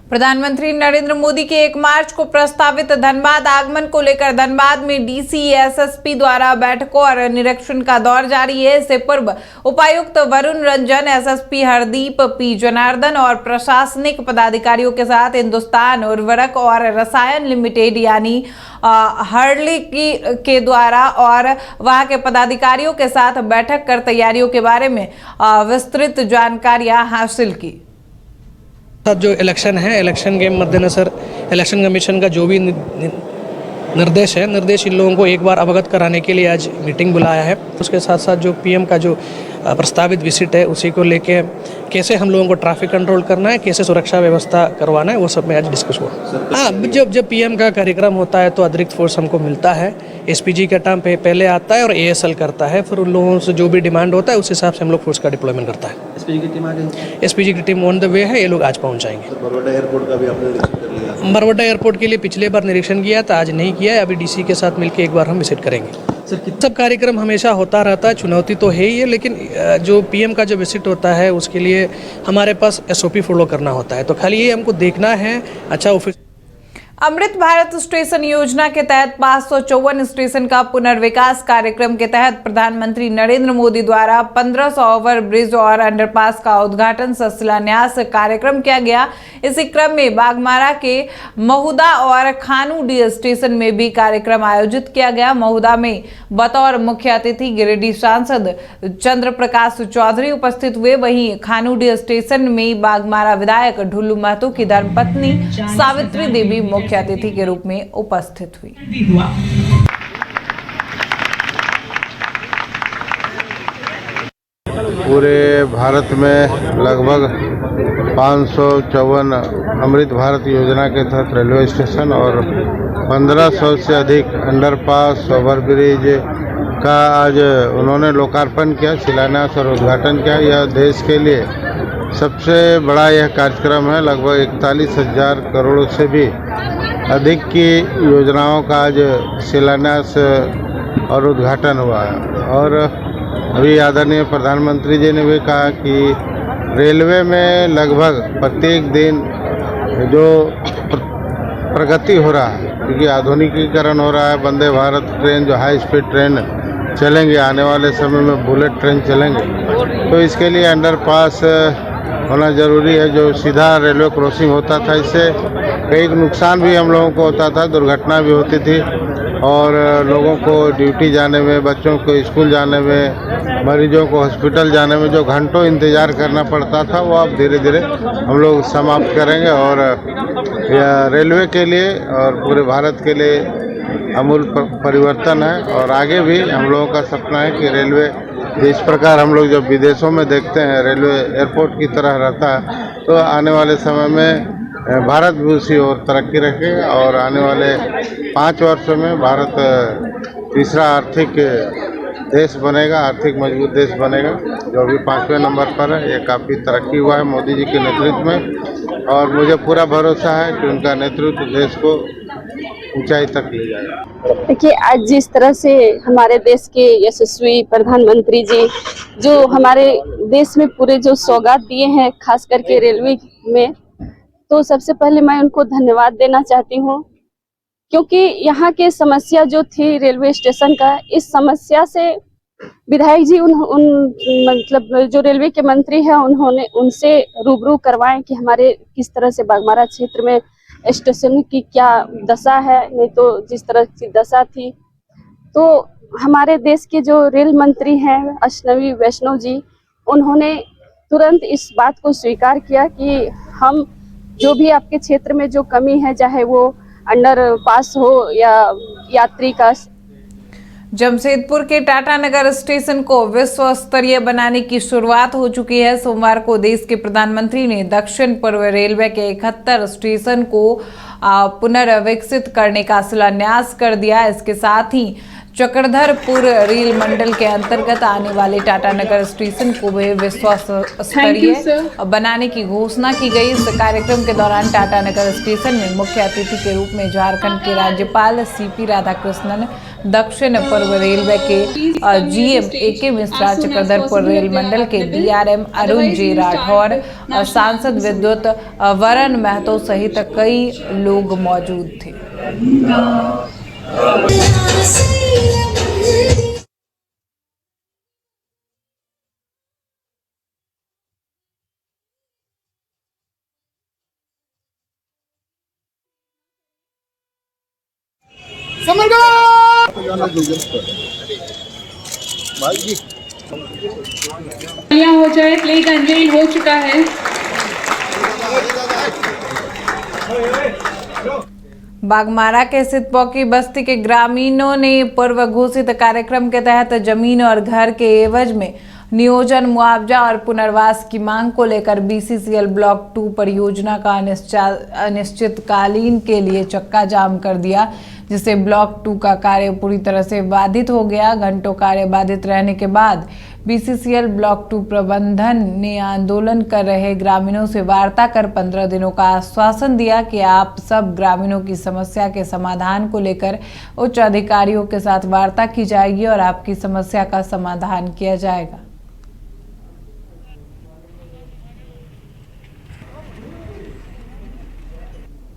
प्रधानमंत्री नरेंद्र मोदी के 1 मार्च को प्रस्तावित धनबाद आगमन को लेकर धनबाद में डीसी एसएसपी द्वारा बैठकों और निरीक्षण का दौर जारी है। इससे पूर्व उपायुक्त वरुण रंजन, एसएसपी हरदीप पी जनार्दन और प्रशासनिक पदाधिकारियों के साथ हिंदुस्तान उर्वरक और रसायन लिमिटेड यानी हर्ली के द्वारा और वहां के पदाधिकारियों के साथ बैठक कर तैयारियों के बारे में विस्तृत जानकारियां हासिल की। जो इलेक्शन है, इलेक्शन के मद्देनजर इलेक्शन कमीशन का जो भी निर्देश इन लोगों को एक बार अवगत कराने के लिए आज मीटिंग बुलाया है। उसके साथ साथ जो पीएम का जो प्रस्तावित विजिट है उसी को लेके कैसे हम लोगों को ट्रैफिक कंट्रोल करना है, कैसे सुरक्षा व्यवस्था करवाना है, वो सब में आज डिस्कस हुआ। हाँ, जब पीएम का कार्यक्रम होता है तो अतिरिक्त फोर्स हमको मिलता है। एसपीजी का टाइम पहले आता है और एएसएल करता है, फिर उन लोगों से जो भी डिमांड होता है उस हिसाब से हम लोग फोर्स का डिप्लॉयमेंट करता है। एसपीजी की टीम ऑन द वे है, ये लोग आज पहुँच जाएंगे। बरवाडा एयरपोर्ट का भी आपने निरीक्षण कर लिया? बरवाडा एयरपोर्ट के लिए पिछले बार निरीक्षण किया था, आज नहीं किया है। अभी डीसी के साथ मिलकर एक बार हम विजिट करेंगे। सब कार्यक्रम हमेशा होता रहता है, चुनौती तो है ही है, लेकिन जो पीएम का जो विजिट होता है उसके लिए हमारे पास एसओपी फॉलो करना होता है, तो खाली ये हमको देखना है। अच्छा, ऑफिस अमृत भारत स्टेशन योजना के तहत 554 स्टेशन का पुनर्विकास कार्यक्रम के तहत प्रधानमंत्री नरेंद्र मोदी द्वारा 1500 ओवर ब्रिज और अंडरपास का उद्घाटन शिलान्यास कार्यक्रम किया गया। इसी क्रम में बागमारा के महुदा और खानूडी स्टेशन में भी कार्यक्रम आयोजित किया गया। महुदा में बतौर मुख्य अतिथि गिरिडीह सांसद चंद्र प्रकाश चौधरी उपस्थित हुए। वहीं खानूडी स्टेशन में बागमारा विधायक ढुल्लू महतो की धर्मपत्नी सावित्री देवी मुख्य अतिथि के रूप में उपस्थित हुई। पूरे भारत में लगभग 554 अमृत भारत योजना के तहत रेलवे स्टेशन और 1500 से अधिक अंडरपास, ओवरब्रिज का आज उन्होंने लोकार्पण किया, शिलान्यास और उद्घाटन किया। यह देश के लिए सबसे बड़ा यह कार्यक्रम है। लगभग 41,000 करोड़ से भी अधिक की योजनाओं का आज शिलान्यास और उद्घाटन हुआ है। और अभी आदरणीय प्रधानमंत्री जी ने भी कहा कि रेलवे में लगभग प्रत्येक दिन जो प्रगति हो रहा है, क्योंकि आधुनिकीकरण हो रहा है, वंदे भारत ट्रेन जो हाई स्पीड ट्रेन चलेंगे, आने वाले समय में बुलेट ट्रेन चलेंगे, तो इसके लिए अंडरपास होना ज़रूरी है। जो सीधा रेलवे क्रॉसिंग होता था, इससे कई नुकसान भी हम लोगों को होता था, दुर्घटना भी होती थी और लोगों को ड्यूटी जाने में, बच्चों को स्कूल जाने में, मरीजों को हॉस्पिटल जाने में जो घंटों इंतज़ार करना पड़ता था, वो अब धीरे धीरे हम लोग समाप्त करेंगे। और रेलवे के लिए और पूरे भारत के लिए अमूल परिवर्तन है। और आगे भी हम लोगों का सपना है कि रेलवे जिस प्रकार हम लोग जब विदेशों में देखते हैं रेलवे एयरपोर्ट की तरह रहता है, तो आने वाले समय में भारत भी उसी ओर तरक्की रखेगा और आने वाले 5 वर्षों में भारत तीसरा आर्थिक देश बनेगा, आर्थिक मजबूत देश बनेगा, जो अभी 5वें नंबर पर है। ये काफ़ी तरक्की हुआ है मोदी जी के नेतृत्व में और मुझे पूरा भरोसा है कि उनका नेतृत्व देश को ऊंचाई तक ले जाएगा। देखिए, आज जिस तरह से हमारे देश के यशस्वी प्रधानमंत्री जी जो हमारे देश में पूरे जो सौगात दिए हैं, खास करके रेलवे में, तो सबसे पहले मैं उनको धन्यवाद देना चाहती हूँ, क्योंकि यहाँ के समस्या जो थी रेलवे स्टेशन का, इस समस्या से विधायक जी मतलब जो रेलवे के मंत्री हैं उन्होंने उनसे रूबरू करवाएं कि हमारे किस तरह से बागमारा क्षेत्र में स्टेशन की क्या दशा है। नहीं तो जिस तरह की दशा थी, तो हमारे देश के जो रेल मंत्री हैं अश्विनी वैष्णव जी, उन्होंने तुरंत इस बात को स्वीकार किया कि हम जो भी आपके क्षेत्र में जो कमी है, चाहे वो अंडर पास हो या यात्री का। जमशेदपुर के टाटानगर स्टेशन को विश्व स्तरीय बनाने की शुरुआत हो चुकी है। सोमवार को देश के प्रधानमंत्री ने दक्षिण पूर्व रेलवे के 71 स्टेशन को पुनर्विकसित करने का शिलान्यास कर दिया। इसके साथ ही चक्रधरपुर रेल मंडल के अंतर्गत आने वाले टाटानगर स्टेशन को भी विश्व स्तरीय बनाने की घोषणा की गई। इस कार्यक्रम के दौरान टाटानगर स्टेशन में मुख्य अतिथि के रूप में झारखंड के राज्यपाल सीपी राधाकृष्णन, दक्षिण पूर्व रेलवे के GM AK मिश्रा, चक्रधरपुर रेल मंडल के DRM अरुण जी राठौर, सांसद विद्युत वरण महतो सहित कई लोग मौजूद थे। हो जाए, प्लेग अनवेल हो चुका है। बागमारा के सितपौकी बस्ती के ग्रामीणों ने पूर्व घोषित कार्यक्रम के तहत जमीन और घर के एवज में नियोजन, मुआवजा और पुनर्वास की मांग को लेकर BCCL ब्लॉक 2 परियोजना का अनिश्चितकालीन के लिए चक्का जाम कर दिया, जिससे ब्लॉक 2 का कार्य पूरी तरह से बाधित हो गया। घंटों कार्य बाधित रहने के बाद BCCL ब्लॉक 2 प्रबंधन ने आंदोलन कर रहे ग्रामीणों से वार्ता कर 15 दिनों का आश्वासन दिया कि आप सब ग्रामीणों की समस्या के समाधान को लेकर उच्च अधिकारियों के साथ वार्ता की जाएगी और आपकी समस्या का समाधान किया जाएगा।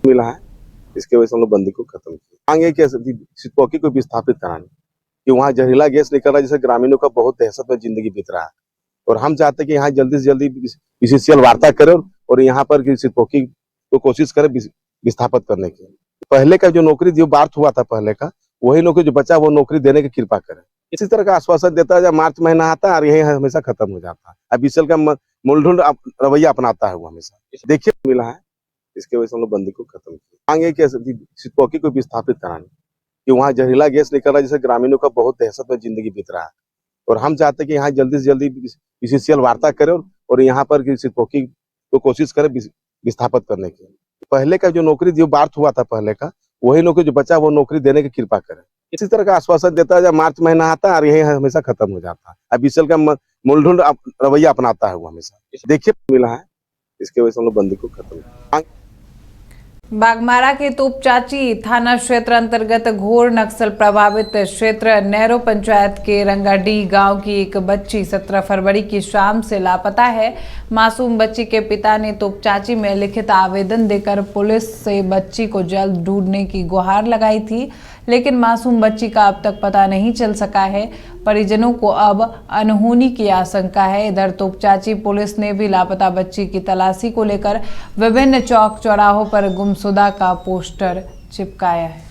मिला है, इसके वजह से हम लोग बंदी को खत्म किया। मांगे कि सितपौकी को विस्थापित कराने, कि वहाँ जहरीला गैस निकल रहा है, जिससे ग्रामीणों का बहुत दहशत में जिंदगी बीत रहा है। और हम चाहते हैं कि यहाँ जल्दी से जल्दी BCCL वार्ता करे और यहाँ पर सितपौकी को कोशिश करे विस्थापित करने की। पहले का जो नौकरी जो बार्थ हुआ था पहले का, वही नौकरी जो बचा वो नौकरी देने की कृपा करे। इसी तरह का आश्वासन देता है। जब मार्च महीना आता है और यही हमेशा खत्म हो जाता है। अब BCCL का मूलढूंढ रवैया अपनाता है वो हमेशा। देखिए मिला है, इसके वजह से हम लोग बंदी को खत्म किया। मांगे कि सितपौकी को विस्थापित कराने, कि वहाँ जहरीला गैस निकल रहा है, जिससे ग्रामीणों का बहुत दहशत में जिंदगी बीत रहा है। और हम चाहते हैं कि यहाँ जल्दी से जल्दी BCCL वार्ता करे और यहाँ पर सितपौकी को कोशिश करे विस्थापित करने की। पहले का जो नौकरी जो बार्थ हुआ था पहले का, वही नौकरी जो बचा वो नौकरी देने की कृपा करे। इसी तरह का आश्वासन देता है। जब मार्च महीना आता है और यही हमेशा खत्म हो जाता है। अब BCCL का मूलढूंढ रवैया अपनाता है वो हमेशा। देखिए मिला है, इसके वजह से हम लोग बंदी को खत्म किया। बागमारा के तोपचाची थाना क्षेत्र अंतर्गत घोर नक्सल प्रभावित क्षेत्र नैरो पंचायत के रंगाडीह गांव की एक बच्ची 17 फरवरी की शाम से लापता है। मासूम बच्ची के पिता ने तोपचाची में लिखित आवेदन देकर पुलिस से बच्ची को जल्द ढूंढने की गुहार लगाई थी, लेकिन मासूम बच्ची का अब तक पता नहीं चल सका है। परिजनों को अब अनहोनी की आशंका है। इधर तोपचाची पुलिस ने भी लापता बच्ची की तलाशी को लेकर विभिन्न चौक चौराहों पर गुमशुदा का पोस्टर चिपकाया है।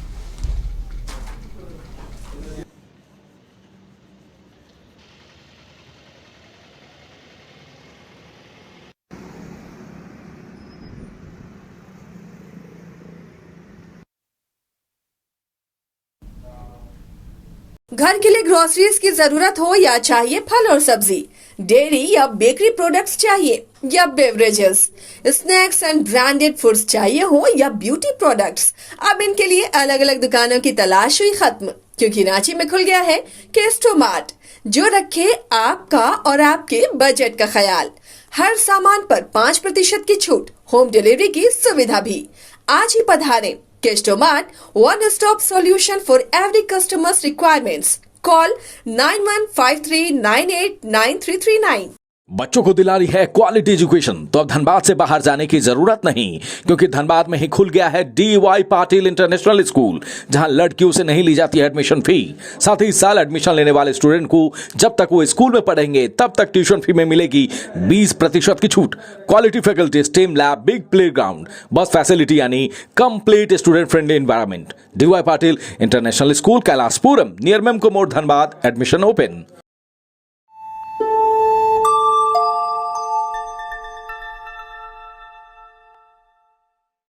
घर के लिए ग्रोसरीज की जरूरत हो या चाहिए फल और सब्जी, डेयरी या बेकरी प्रोडक्ट्स चाहिए या beverages, snacks and branded foods चाहिए हो या ब्यूटी प्रोडक्ट्स, अब इनके लिए अलग अलग दुकानों की तलाश हुई खत्म, क्योंकि रांची में खुल गया है केस्टो मार्ट, जो रखे आपका और आपके बजट का ख्याल। हर सामान पर 5% की छूट, होम डिलीवरी की सुविधा भी। आज ही पधारें। Kesto Mart, one-stop solution for every customer's requirements. Call 9153989339. बच्चों को दिला रही है क्वालिटी एजुकेशन, तो अब धनबाद से बाहर जाने की जरूरत नहीं, क्योंकि धनबाद में ही खुल गया है DY पाटिल इंटरनेशनल स्कूल, जहां लड़कियों से नहीं ली जाती है एडमिशन फी। साथ ही इस साल एडमिशन लेने वाले स्टूडेंट को जब तक वो स्कूल में पढ़ेंगे तब तक ट्यूशन फी में मिलेगी 20% की छूट। Quality faculty, stem lab, big playground, bus facility यानी complete student friendly environment. DY Patil international school, Kailashpuram, near Memco मोड़, धनबाद। Admission open.